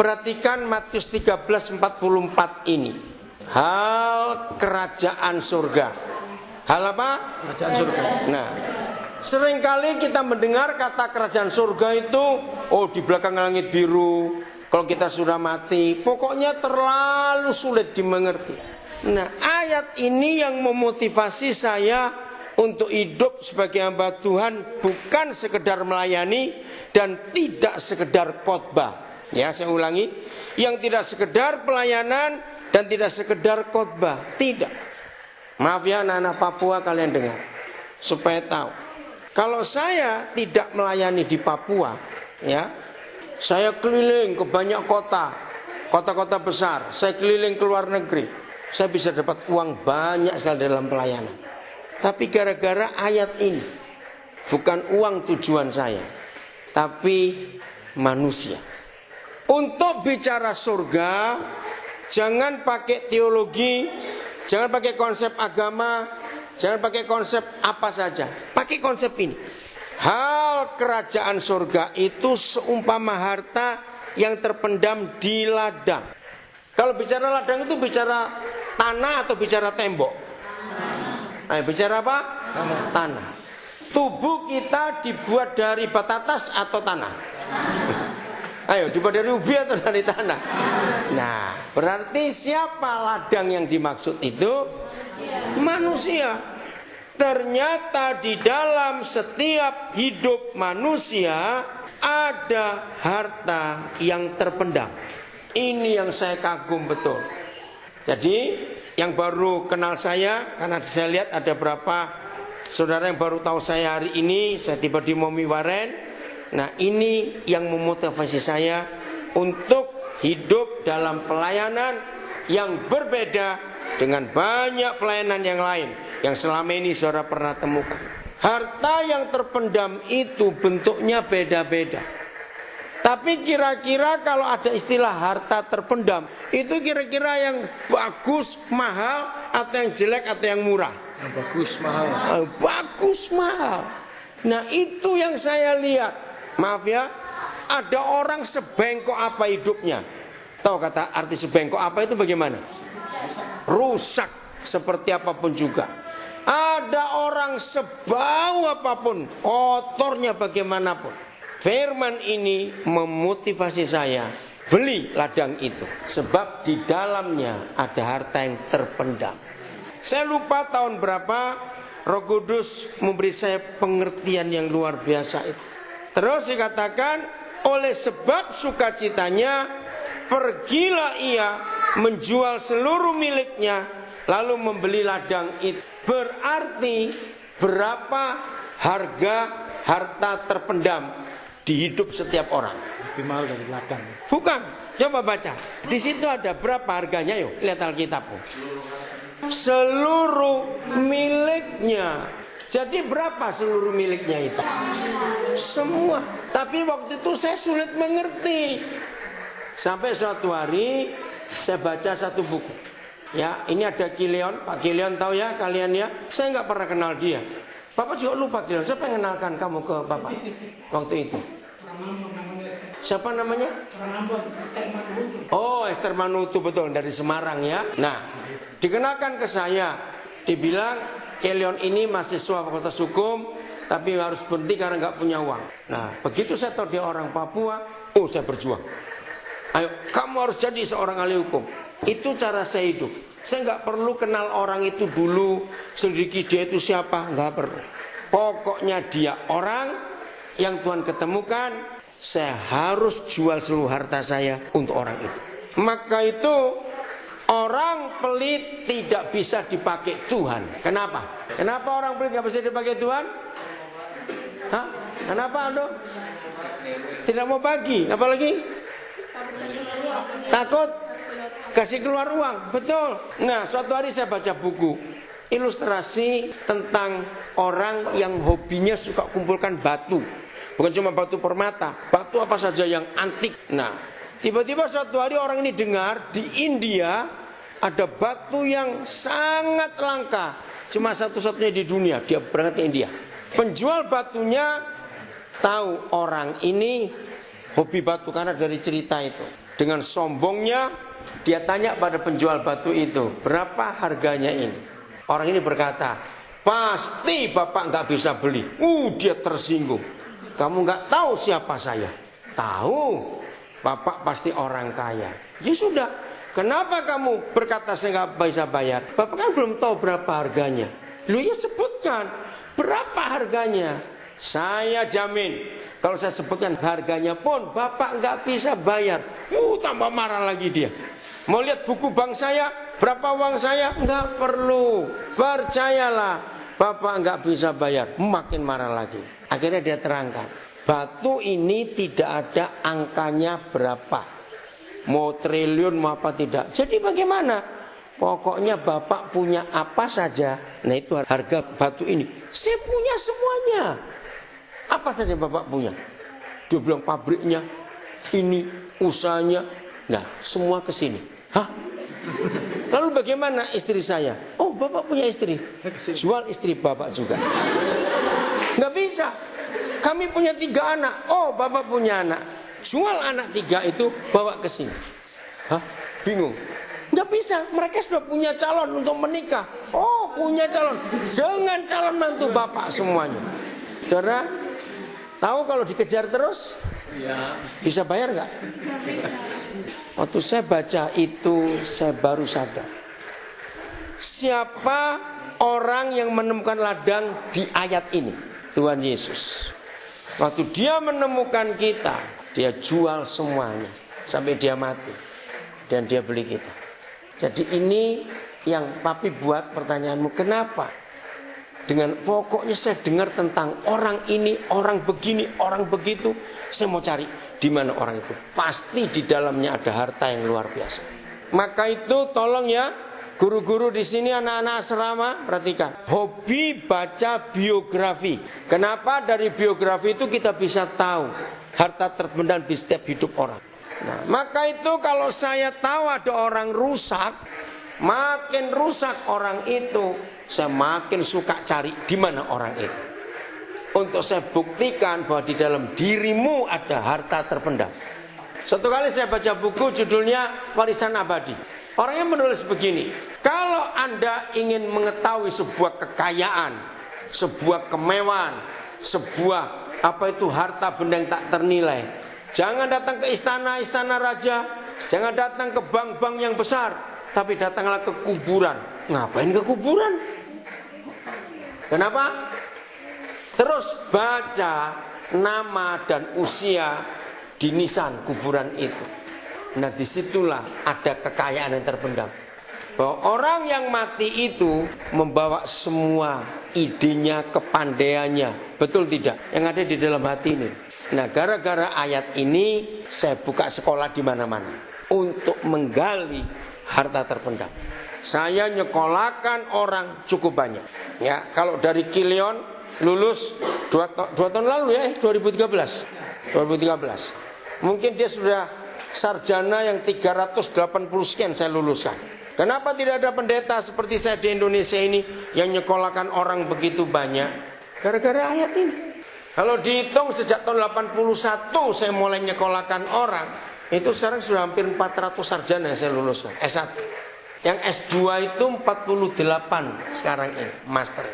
Perhatikan Matius 13:44 ini. Hal kerajaan surga. Hal apa? Kerajaan surga. Nah, seringkali kita mendengar kata kerajaan surga itu, oh di belakang langit biru, kalau kita sudah mati, pokoknya terlalu sulit dimengerti. Nah, ayat ini yang memotivasi saya untuk hidup sebagai hamba Tuhan, bukan sekedar melayani dan tidak sekedar khotbah. Ya, saya ulangi, yang tidak sekedar pelayanan dan tidak sekedar khotbah, tidak. Maaf ya anak-anak Papua, kalian dengar supaya tahu. Kalau saya tidak melayani di Papua, ya, saya keliling ke banyak kota-kota besar, saya keliling ke luar negeri, saya bisa dapat uang banyak sekali dalam pelayanan. Tapi gara-gara ayat ini, bukan uang tujuan saya, tapi manusia. Untuk bicara surga, jangan pakai teologi, jangan pakai konsep agama, jangan pakai konsep apa saja. Pakai konsep ini. Hal kerajaan surga itu seumpama harta yang terpendam di ladang. Kalau bicara ladang itu bicara tanah atau bicara tembok? Nah, bicara apa? Tanah. Tubuh kita dibuat dari batatas atau tanah? Ayo, dibuat dari ubi atau dari tanah? Nah, berarti siapa ladang yang dimaksud itu? Manusia. Ternyata di dalam setiap hidup manusia ada harta yang terpendam. Ini yang saya kagum betul. Jadi yang baru kenal saya, karena saya lihat ada berapa saudara yang baru tahu saya hari ini, saya tiba di Momi Waren. Nah, ini yang memotivasi saya untuk hidup dalam pelayanan yang berbeda dengan banyak pelayanan yang lain yang selama ini saudara pernah temukan. Harta yang terpendam itu bentuknya beda-beda. Tapi kira-kira kalau ada istilah harta terpendam, itu kira-kira yang bagus, mahal, atau yang jelek, atau yang murah? Yang bagus, mahal. Bagus, mahal. Nah, itu yang saya lihat. Maaf ya, ada orang sebengkok apa hidupnya. Tahu kata arti sebengkok apa itu bagaimana? Rusak seperti apapun juga. Ada orang sebau apapun, kotornya bagaimanapun. Firman ini memotivasi saya beli ladang itu, sebab di dalamnya ada harta yang terpendam. Saya lupa tahun berapa Roh Kudus memberi saya pengertian yang luar biasa itu. Terus dikatakan, oleh sebab sukacitanya pergilah ia menjual seluruh miliknya lalu membeli ladang itu. Berarti berapa harga harta terpendam di hidup setiap orang? Lebih mahal dari ladang. Bukan, coba baca. Di situ ada berapa harganya, yuk lihat Alkitabmu. Seluruh miliknya. Jadi berapa seluruh miliknya itu? Semua. Tapi waktu itu saya sulit mengerti. Sampai suatu hari saya baca satu buku. Ya, ini ada Kileon. Pak Kileon tahu ya kalian ya? Saya nggak pernah kenal dia. Bapak juga lupa Kileon. Siapa yang kenalkan kamu ke Bapak waktu itu? Siapa namanya? Oh, Esther Manutu, betul, dari Semarang ya. Nah, dikenalkan ke saya. Dibilang Kileon ini mahasiswa Fakultas Hukum, tapi harus berhenti karena nggak punya uang. Nah, begitu saya tahu dia orang Papua, oh saya berjuang. Ayo, kamu harus jadi seorang ahli hukum. Itu cara saya hidup. Saya nggak perlu kenal orang itu dulu, selidiki dia itu siapa, nggak perlu. Pokoknya dia orang yang Tuhan ketemukan, saya harus jual seluruh harta saya untuk orang itu. Maka itu orang pelit tidak bisa dipakai Tuhan. Kenapa? Kenapa orang pelit nggak bisa dipakai Tuhan? Hah? Kenapa Aldo? Tidak mau bagi, apalagi? Takut kasih keluar uang, betul. Nah, suatu hari saya baca buku ilustrasi tentang orang yang hobinya suka kumpulkan batu. Bukan cuma batu permata, batu apa saja yang antik. Nah, tiba-tiba suatu hari orang ini dengar di India ada batu yang sangat langka, cuma satu-satunya di dunia. Dia berangkat ke India. Penjual batunya tahu orang ini hobi batu karena dari cerita itu. Dengan sombongnya dia tanya pada penjual batu itu, berapa harganya ini? Orang ini berkata, pasti bapak nggak bisa beli. Dia tersinggung. Kamu nggak tahu siapa saya? Tahu, bapak pasti orang kaya. Ya sudah, kenapa kamu berkata saya nggak bisa bayar? Bapak kan belum tahu berapa harganya. Lu ya sebutkan, berapa harganya? Saya jamin, kalau saya sebutkan harganya pun bapak nggak bisa bayar. Tambah marah lagi dia. Mau lihat buku bank saya, berapa uang saya? Nggak perlu, percayalah, bapak nggak bisa bayar. Makin marah lagi. Akhirnya dia terangkan, batu ini tidak ada angkanya berapa, mau triliun mau apa tidak. Jadi bagaimana? Pokoknya bapak punya apa saja, nah itu harga batu ini. Saya punya semuanya. Apa saja bapak punya? Dia bilang pabriknya, ini usahanya, nah semua ke sini. Hah? Lalu bagaimana istri saya? Oh, bapak punya istri. Jual istri bapak juga. Nggak bisa. Kami punya 3 anak. Oh, bapak punya anak. Jual anak 3 itu bawa ke sini. Hah? Bingung. Nggak bisa. Mereka sudah punya calon untuk menikah. Oh, punya calon. Jangan calon mantu bapak semuanya. Saudara, tahu kalau dikejar terus? Bisa bayar nggak? Waktu saya baca itu, saya baru sadar. Siapa orang yang menemukan ladang di ayat ini? Tuhan Yesus. Waktu dia menemukan kita, dia jual semuanya sampai dia mati. Dan dia beli kita. Jadi ini yang papi buat pertanyaanmu, kenapa? Dengan pokoknya saya dengar tentang orang ini, orang begini, orang begitu. Saya mau cari di mana orang itu. Pasti di dalamnya ada harta yang luar biasa. Maka itu tolong ya, guru-guru di sini, anak-anak asrama, perhatikan. Hobi baca biografi. Kenapa dari biografi itu kita bisa tahu harta terpendam di setiap hidup orang. Nah, maka itu kalau saya tahu ada orang rusak, makin rusak orang itu, saya makin suka cari di mana orang itu. Untuk saya buktikan bahwa di dalam dirimu ada harta terpendam. Satu kali saya baca buku judulnya Warisan Abadi. Orangnya menulis begini, kalau Anda ingin mengetahui sebuah kekayaan, sebuah kemewahan, sebuah harta benda yang tak ternilai, jangan datang ke istana raja, jangan datang ke bank-bank yang besar, tapi datanglah ke kuburan. Ngapain ke kuburan? Kenapa? Terus baca nama dan usia di nisan kuburan itu. Nah, disitulah ada kekayaan yang terpendam. Bahwa orang yang mati itu membawa semua idenya, kepandaiannya. Betul tidak? Yang ada di dalam hati ini. Nah, gara-gara ayat ini saya buka sekolah di mana-mana untuk menggali harta terpendam. Saya nyekolahkan orang cukup banyak. Ya, kalau dari Kilion lulus 2 tahun lalu ya, 2013. Mungkin dia sudah sarjana yang 380 sekian saya luluskan. Kenapa tidak ada pendeta seperti saya di Indonesia ini yang nyekolahkan orang begitu banyak? Gara-gara ayat ini. Kalau dihitung sejak tahun 81 saya mulai nyekolahkan orang, itu sekarang sudah hampir 400 sarjana yang saya luluskan, S1. Yang S2 itu 48 sekarang ini, master.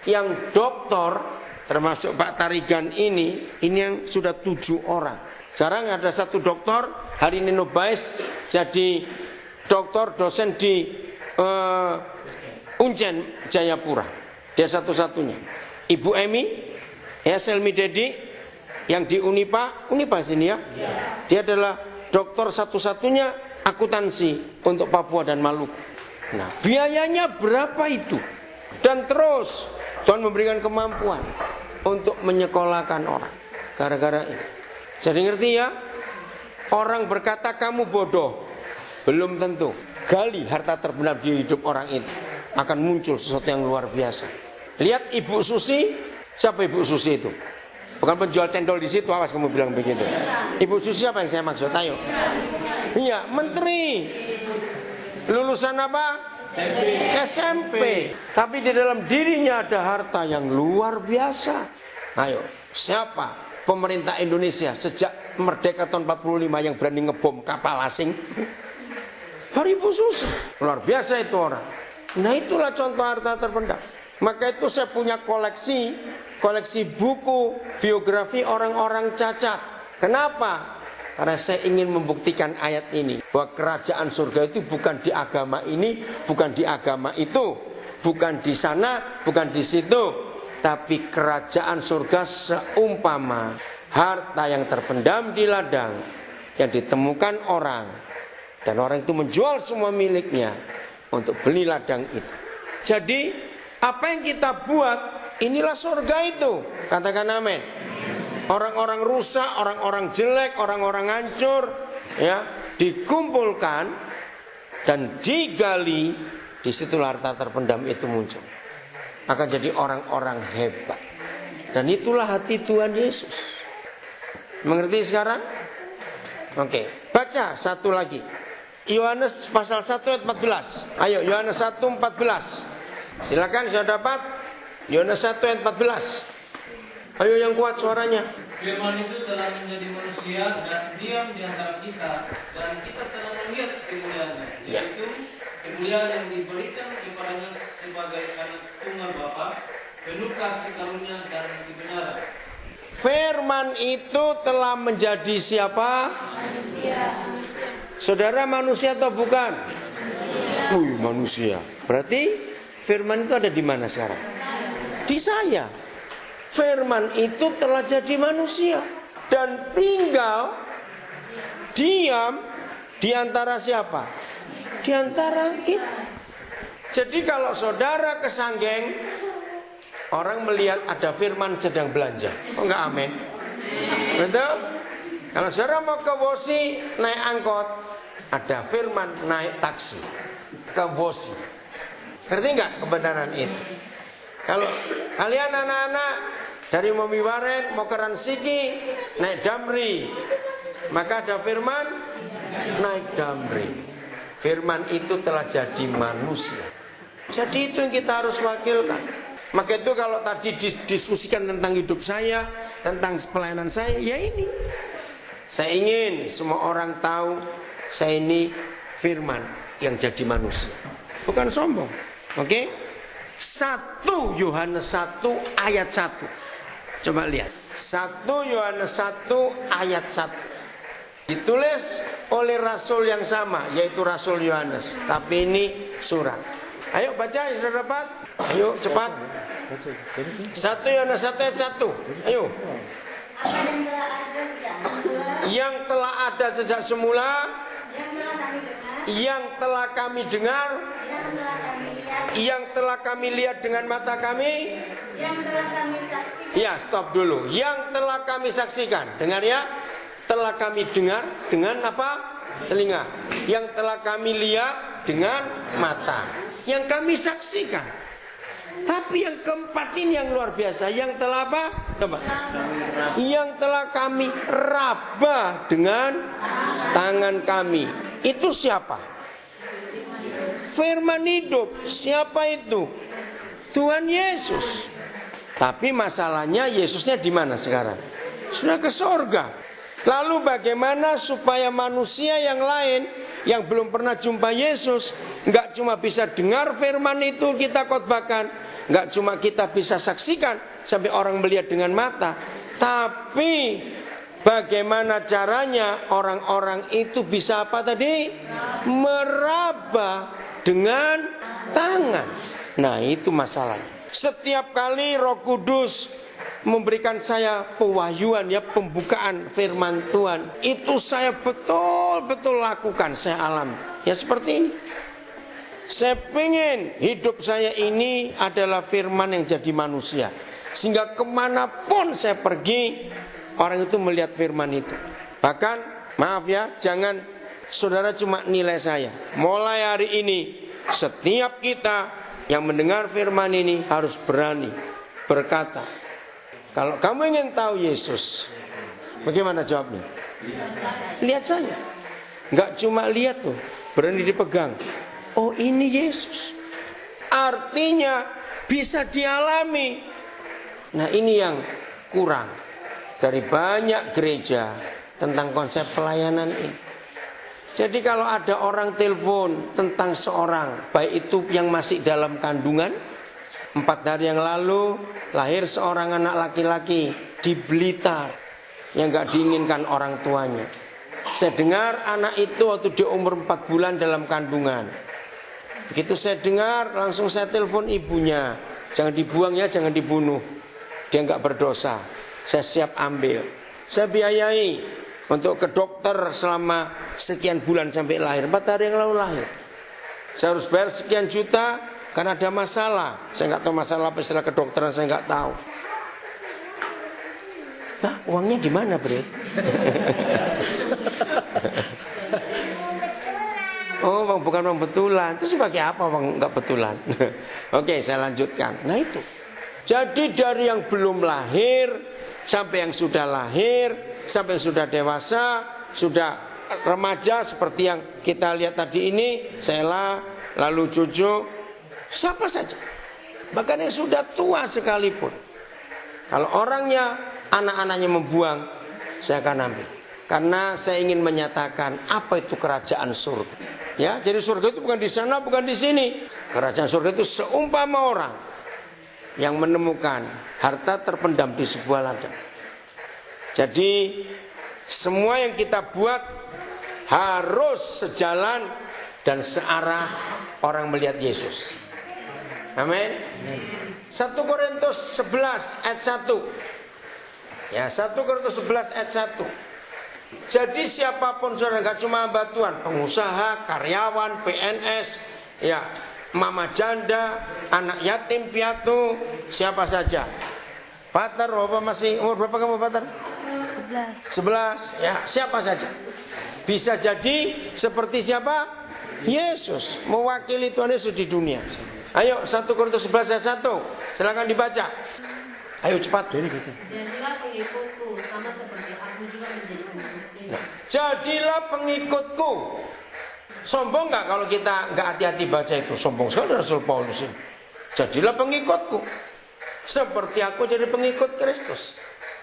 Yang doktor, termasuk Pak Tarigan ini yang sudah 7 orang. Jarang ada satu doktor, hari ini Nobais jadi doktor dosen di Uncen Jayapura. Dia satu-satunya. Ibu Emi, ya Selmi Dedi, yang di Unipa sini ya. Dia adalah doktor satu-satunya akuntansi untuk Papua dan Maluku. Nah, biayanya berapa itu? Dan terus Tuhan memberikan kemampuan untuk menyekolahkan orang. Gara-gara ini. Jadi ngerti ya? Orang berkata kamu bodoh, belum tentu. Gali harta terpendam di hidup orang itu, akan muncul sesuatu yang luar biasa. Lihat Ibu Susi. Siapa Ibu Susi itu? Bukan penjual cendol di situ, awas kamu bilang begitu. Ibu Susi apa yang saya maksud? Ayo. Iya, menteri. Lulusan apa? SMP. Tapi di dalam dirinya ada harta yang luar biasa. Ayo, siapa pemerintah Indonesia sejak Merdeka tahun 45 yang berani ngebom kapal asing. 2000 susah. Luar biasa itu orang. Nah itulah contoh harta terpendam. Maka itu saya punya koleksi buku biografi orang-orang cacat. Kenapa? Karena saya ingin membuktikan ayat ini, bahwa kerajaan surga itu bukan di agama ini, bukan di agama itu, bukan di sana, bukan di situ, tapi kerajaan surga seumpama harta yang terpendam di ladang yang ditemukan orang, dan orang itu menjual semua miliknya untuk beli ladang itu. Jadi apa yang kita buat, inilah surga itu. Katakan amin. Orang-orang rusak, orang-orang jelek, orang-orang hancur, ya, dikumpulkan dan digali, disitulah harta terpendam itu muncul. Akan jadi orang-orang hebat. Dan itulah hati Tuhan Yesus. Mengerti sekarang? Oke, baca satu lagi. Yohanes pasal 1 ayat 14. Ayo, Yohanes 1 14. Silakan, sudah dapat? Yohanes 1 ayat 14. Ayo yang kuat suaranya. Firman itu telah menjadi manusia dan diam di antara kita, dan kita telah melihat kemuliaannya, yaitu kemuliaan yang diberikan kepadanya sebagai anak tunggal Bapa, penuh kasih karunia dan kebenaran. Firman itu telah menjadi siapa? Manusia. Saudara manusia atau bukan? Manusia. Berarti firman itu ada di mana sekarang? Di saya. Firman itu telah jadi manusia dan tinggal diam di antara siapa? Di antara kita. Jadi kalau saudara ke Sanggeng, orang melihat ada firman sedang belanja. Oh enggak, amin? Betul? Kalau saudara mau ke Wosi naik angkot, ada firman naik taksi ke Wosi. Ngerti enggak kebenaran itu? Kalau kalian anak-anak dari Momi Waren mau ke Ransiki naik Damri, maka ada firman naik Damri. Firman itu telah jadi manusia. Jadi itu yang kita harus wakilkan. Maka itu kalau tadi didiskusikan tentang hidup saya, tentang pelayanan saya, ya ini. Saya ingin semua orang tahu saya ini firman yang jadi manusia. Bukan sombong. Oke? 1 Yohanes 1 ayat 1. Coba lihat. 1 Yohanes 1 ayat 1. Ditulis oleh rasul yang sama, yaitu Rasul Yohanes. Tapi ini surat. Ayo baca, sudah dapat? Ayo cepat. 1 Yohanes 1 ayat 1. Ayo. Yang telah ada sejak semula, yang telah kami dengar, yang telah kami lihat dengan mata kami, yang telah kami saksikan. Ya, stop dulu. Yang telah kami saksikan. Dengar ya. Telah kami dengar dengan apa? Telinga. Yang telah kami lihat dengan mata. Yang kami saksikan. Tapi yang keempat ini yang luar biasa. Yang telah apa? Coba. Yang telah kami raba dengan tangan kami. Itu siapa? Firman hidup. Siapa itu? Tuhan Yesus. Tapi masalahnya Yesusnya di mana sekarang? Sudah ke sorga. Lalu bagaimana supaya manusia yang lain yang belum pernah jumpa Yesus, nggak cuma bisa dengar firman itu kita khotbahkan, nggak cuma kita bisa saksikan sampai orang melihat dengan mata, tapi bagaimana caranya orang-orang itu bisa apa tadi? Meraba dengan tangan. Nah itu masalahnya. Setiap kali Roh Kudus memberikan saya pewahyuan, ya, pembukaan firman Tuhan, itu saya betul-betul lakukan, saya alami. Ya seperti ini. Saya pengen hidup saya ini adalah firman yang jadi manusia, sehingga kemanapun saya pergi, orang itu melihat firman itu. Bahkan, maaf ya, jangan saudara cuma nilai saya. Mulai hari ini, setiap kita yang mendengar firman ini harus berani berkata, kalau kamu ingin tahu Yesus, bagaimana jawabnya? Lihat saya. Enggak cuma lihat tuh, berani dipegang. Oh ini Yesus. Artinya bisa dialami. Nah ini yang kurang dari banyak gereja tentang konsep pelayanan ini. Jadi kalau ada orang telepon tentang seorang, baik itu yang masih dalam kandungan, 4 hari yang lalu lahir seorang anak laki-laki di Blitar yang gak diinginkan orang tuanya. Saya dengar anak itu waktu dia umur 4 bulan dalam kandungan. Begitu saya dengar, langsung saya telepon ibunya. Jangan dibuang ya, jangan dibunuh. Dia gak berdosa. Saya siap ambil. Saya biayai untuk ke dokter selama sekian bulan sampai lahir. 4 hari yang lalu lahir. Saya harus bayar sekian juta karena ada masalah. Saya nggak tahu masalah apa, istilah kedokteran saya nggak tahu. Nah, uangnya di mana, Bre? Oh, bukan uang betulan. Terus pakai apa uang nggak betulan? Oke, saya lanjutkan. Nah itu. Jadi dari yang belum lahir sampai yang sudah lahir, sampai yang sudah dewasa, sudah remaja seperti yang kita lihat tadi ini, Sela, lalu Jojo, siapa saja. Bahkan yang sudah tua sekalipun. Kalau orangnya, anak-anaknya membuang, saya akan ambil. Karena saya ingin menyatakan apa itu kerajaan surga. Ya, jadi surga itu bukan di sana, bukan di sini. Kerajaan surga itu seumpama orang yang menemukan harta terpendam di sebuah ladang. Jadi semua yang kita buat harus sejalan dan searah orang melihat Yesus. Amin. 1 Korintus 11 ayat 1. Ya, 1 Korintus 11 ayat 1. Jadi siapapun saudara, gak cuma hamba Tuhan, pengusaha, karyawan, PNS, ya, mama janda, anak yatim piatu, siapa saja. Pater, Bapak masih umur berapa kamu, Pater? 11. Ya, siapa saja. Bisa jadi seperti siapa? Yesus, mewakili Tuhan Yesus di dunia. Ayo 1 Korintus 11 ayat 1. Silakan dibaca. Ayo cepat. Jadilah pengikutku sama seperti aku juga menjadi pengikut Yesus. Jadilah pengikutku. Sombong nggak kalau kita nggak hati-hati baca itu? Sombong sekali Rasul Paulus ini. Jadilah pengikutku seperti aku jadi pengikut Kristus.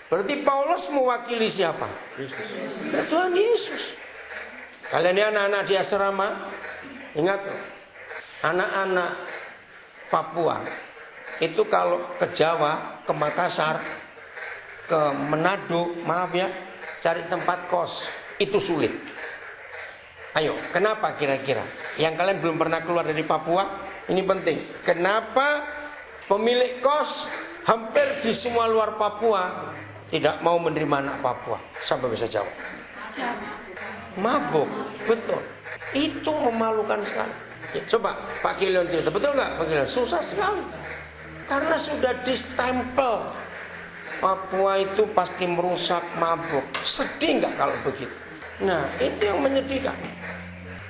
Berarti Paulus mewakili siapa? Kristus. Tuhan Yesus. Kalian ya anak-anak di asrama, ingat anak-anak Papua itu kalau ke Jawa, ke Makassar, ke Manado, maaf ya, cari tempat kos itu sulit. Ayo, kenapa kira-kira? Yang kalian belum pernah keluar dari Papua, ini penting. Kenapa pemilik kos hampir di semua luar Papua tidak mau menerima anak Papua sampai bisa jawab? Mabuk, betul. Itu memalukan sekali. Ya, coba Pak Kilion cerita, betul nggak Pak Kilion? Susah sekali. Karena sudah distempel Papua itu pasti merusak, mabuk. Sedih nggak kalau begitu? Nah, itu yang menyedihkan.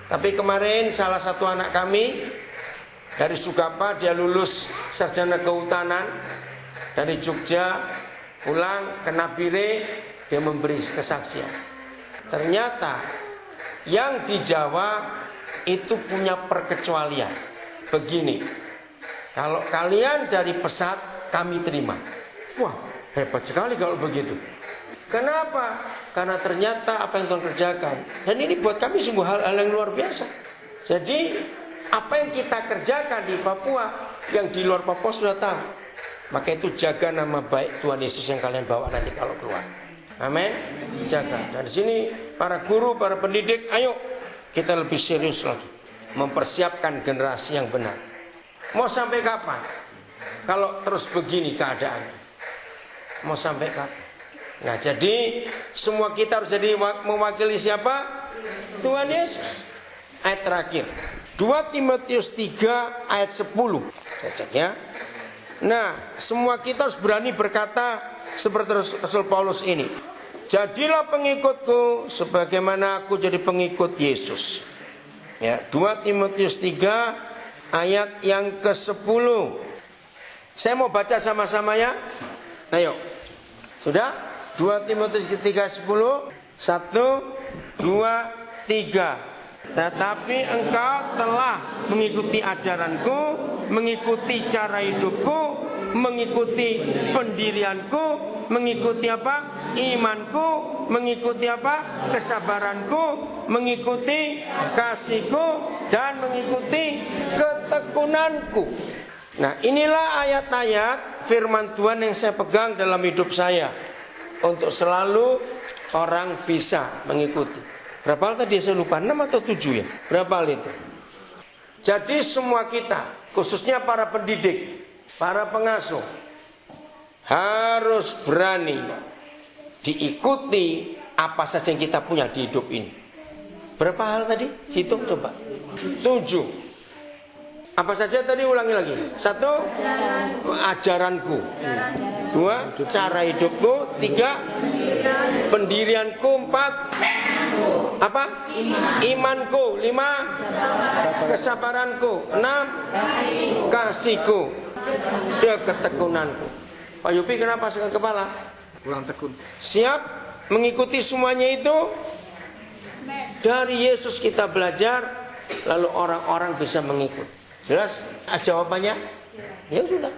Tapi kemarin salah satu anak kami dari Sugapa, dia lulus sarjana kehutanan dari Jogja, pulang ke Nabire, dia memberi kesaksian. Ternyata yang di Jawa itu punya perkecualian. Begini, kalau kalian dari pesat, kami terima. Wah, hebat sekali kalau begitu. Kenapa? Karena ternyata apa yang Tuhan kerjakan, dan ini buat kami sungguh hal yang luar biasa. Jadi apa yang kita kerjakan di Papua, yang di luar Papua sudah tahu. Maka itu jaga nama baik Tuhan Yesus yang kalian bawa nanti kalau keluar. Amin. Jaga. Dan di sini para guru, para pendidik, ayo kita lebih serius lagi mempersiapkan generasi yang benar. Mau sampai kapan? Kalau terus begini keadaan, mau sampai kapan? Nah, jadi semua kita harus jadi mewakili siapa? Tuhan Yesus. Ayat terakhir 2 Timotius 3 ayat 10. Saya cek ya. Nah, semua kita harus berani berkata seperti Rasul Paulus ini. Jadilah pengikutku sebagaimana aku jadi pengikut Yesus. Ya, 2 Timotius 3 ayat yang ke-10. Saya mau baca sama-sama ya. Ayo. Sudah? 2 Timotius 3:10. 1, 2, 3. Tetapi engkau telah mengikuti ajaranku, mengikuti cara hidupku, mengikuti pendirianku, mengikuti apa? Imanku, mengikuti apa? Kesabaranku, mengikuti kasihku, dan mengikuti ketekunanku. Nah, inilah ayat-ayat firman Tuhan yang saya pegang dalam hidup saya untuk selalu orang bisa mengikuti. Berapa hal tadi saya lupa, 6 atau 7 ya? Berapa hal itu? Jadi semua kita, khususnya para pendidik, para pengasuh, harus berani diikuti apa saja yang kita punya di hidup ini. Berapa hal tadi? Hitung coba. 7. Apa saja tadi, ulangi lagi. 1, ajaranku. 2, cara hidupku. 3, pendirianku. 4, apa? Imanku. 5, kesabaranku. 6, kasihku. Dan ketekunanku. Pak Yupi kenapa sakit kepala? Kurang tekun. Siap mengikuti semuanya itu? Dari Yesus kita belajar, lalu orang-orang bisa mengikut. Jelas jawabannya? Ya sudah.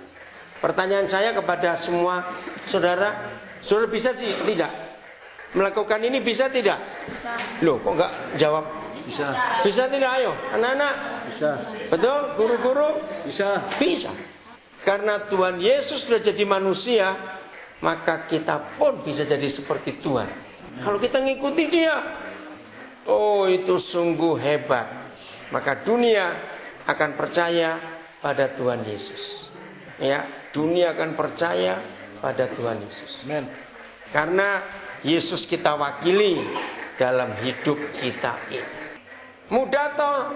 Pertanyaan saya kepada semua saudara, saudara bisa tidak melakukan ini, bisa tidak? Loh, kok enggak jawab? Bisa. Bisa tidak? Ayo, anak-anak. Bisa. Betul, guru-guru? Bisa. Bisa. Karena Tuhan Yesus sudah jadi manusia, maka kita pun bisa jadi seperti Tuhan. Kalau kita ngikuti dia, oh itu sungguh hebat. Maka dunia akan percaya pada Tuhan Yesus. Ya, dunia akan percaya pada Tuhan Yesus. Amen. Karena Yesus kita wakili dalam hidup kita ini. Mudah atau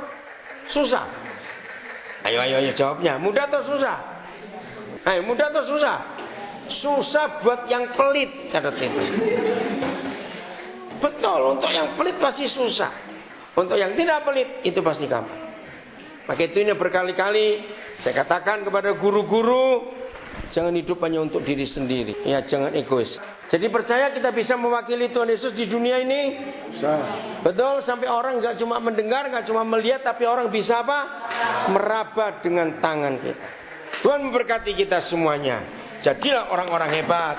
susah? Ayo jawabnya. Mudah atau susah? Ayo, mudah atau susah? Susah buat yang pelit, catat itu. Betul, untuk yang pelit pasti susah. Untuk yang tidak pelit itu pasti gampang. Maka itu ini berkali-kali saya katakan kepada guru-guru, jangan hidup hanya untuk diri sendiri. Ya, jangan egois. Jadi percaya kita bisa mewakili Tuhan Yesus di dunia ini? Bisa. Betul, sampai orang gak cuma mendengar, gak cuma melihat, tapi orang bisa apa? Meraba dengan tangan kita. Tuhan memberkati kita semuanya. Jadilah orang-orang hebat.